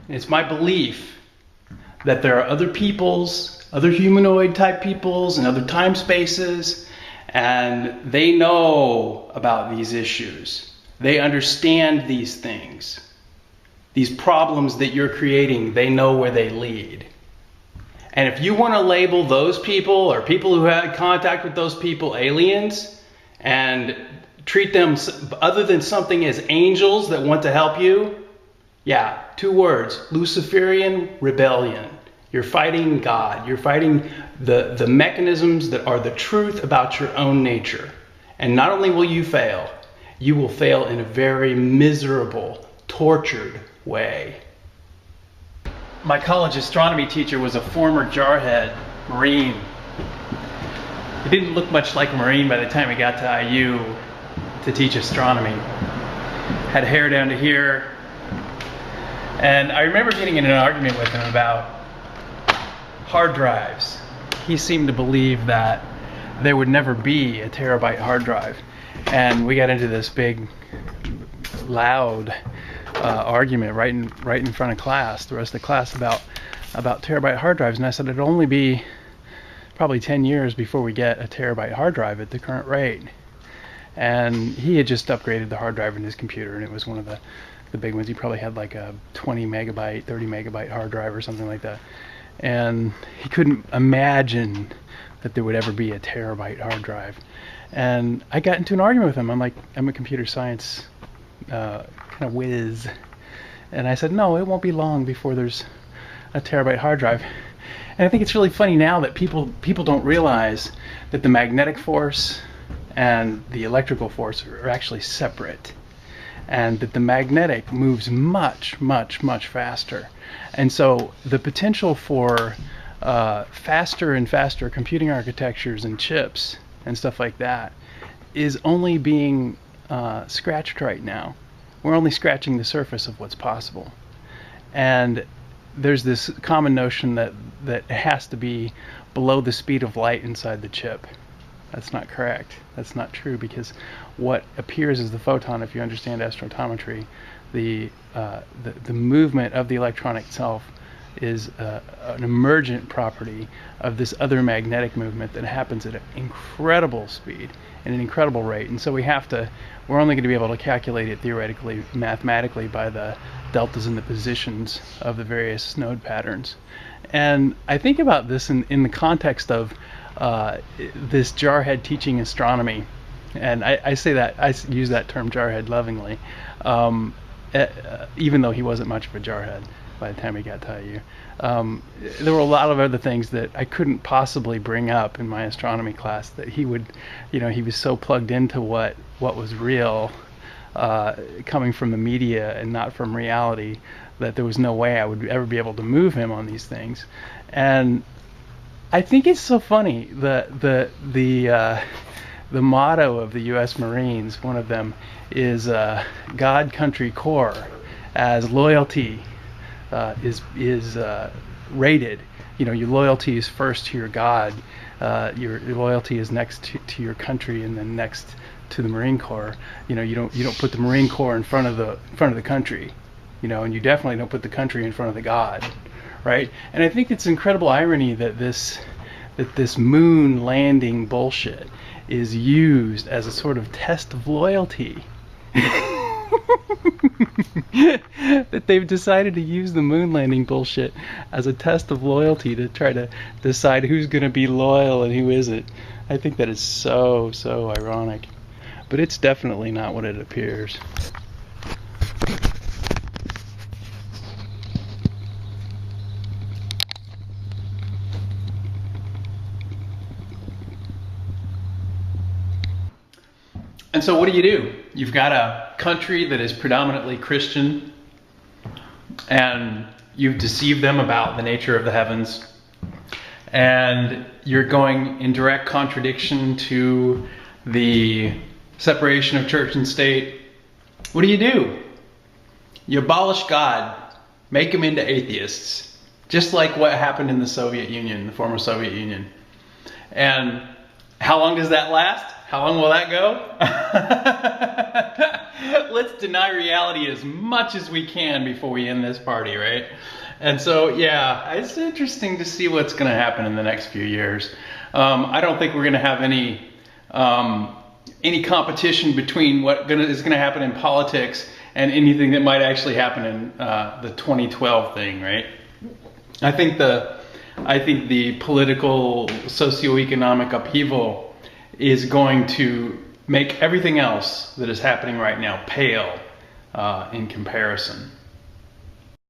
it's my belief that there are other peoples, other humanoid type peoples and other time spaces, and they know about these issues. They understand these things. These problems that you're creating, they know where they lead. And if you want to label those people or people who had contact with those people aliens and treat them other than something as angels that want to help you, yeah, 2 words, Luciferian rebellion. You're fighting God. You're fighting the mechanisms that are the truth about your own nature. And not only will you will fail in a very miserable, tortured way. My college astronomy teacher was a former jarhead Marine. He didn't look much like a Marine by the time he got to IU to teach astronomy. Had hair down to here. And I remember getting in an argument with him about hard drives. He seemed to believe that there would never be a terabyte hard drive. And we got into this big, loud argument right in front of class, the rest of the class, about terabyte hard drives. And I said it'd only be probably 10 years before we get a terabyte hard drive at the current rate. And he had just upgraded the hard drive in his computer, and it was one of the big ones. He probably had like a 20 megabyte, 30 megabyte hard drive or something like that. And he couldn't imagine that there would ever be a terabyte hard drive. And I got into an argument with him. I'm like, I'm a computer science kind of whiz. And I said, no, it won't be long before there's a terabyte hard drive. And I think it's really funny now that people don't realize that the magnetic force and the electrical force are actually separate. And that the magnetic moves much, much, much faster. And so the potential for faster and faster computing architectures and chips and stuff like that is only being scratched right now. We're only scratching the surface of what's possible. And there's this common notion that it has to be below the speed of light inside the chip. That's not correct. That's not true, because what appears as the photon, if you understand astrophotometry, the movement of the electron itself is an emergent property of this other magnetic movement that happens at an incredible speed and an incredible rate. And so we're only going to be able to calculate it theoretically, mathematically, by the deltas and the positions of the various node patterns. And I think about this in the context of this jarhead teaching astronomy. And I say that, I use that term jarhead lovingly, even though he wasn't much of a jarhead by the time he got to IU. There were a lot of other things that I couldn't possibly bring up in my astronomy class that he would, he was so plugged into what was real, coming from the media and not from reality, that there was no way I would ever be able to move him on these things. And I think it's so funny, the motto of the U.S. Marines, one of them is God, Country, Corps, as loyalty is rated. Your loyalty is first to your God, your loyalty is next to your country, and then next to the Marine Corps. You don't put the Marine Corps in front of the country, and you definitely don't put the country in front of the God, right? And I think it's incredible irony that this moon landing bullshit is used as a sort of test of loyalty. That they've decided to use the moon landing bullshit as a test of loyalty to try to decide who's going to be loyal and who isn't. I think that is so ironic. But it's definitely not what it appears. And so what do? You've got a country that is predominantly Christian, and you've deceived them about the nature of the heavens, and you're going in direct contradiction to the separation of church and state. What do? You abolish God, make them into atheists, just like what happened in the Soviet Union, the former Soviet Union. And how long does that last? How long will that go? Let's deny reality as much as we can before we end this party, right? And so, yeah, it's interesting to see what's going to happen in the next few years. I don't think we're going to have any competition between what is going to happen in politics and anything that might actually happen in the 2012 thing, right? I think the political socioeconomic upheaval is going to make everything else that is happening right now pale in comparison.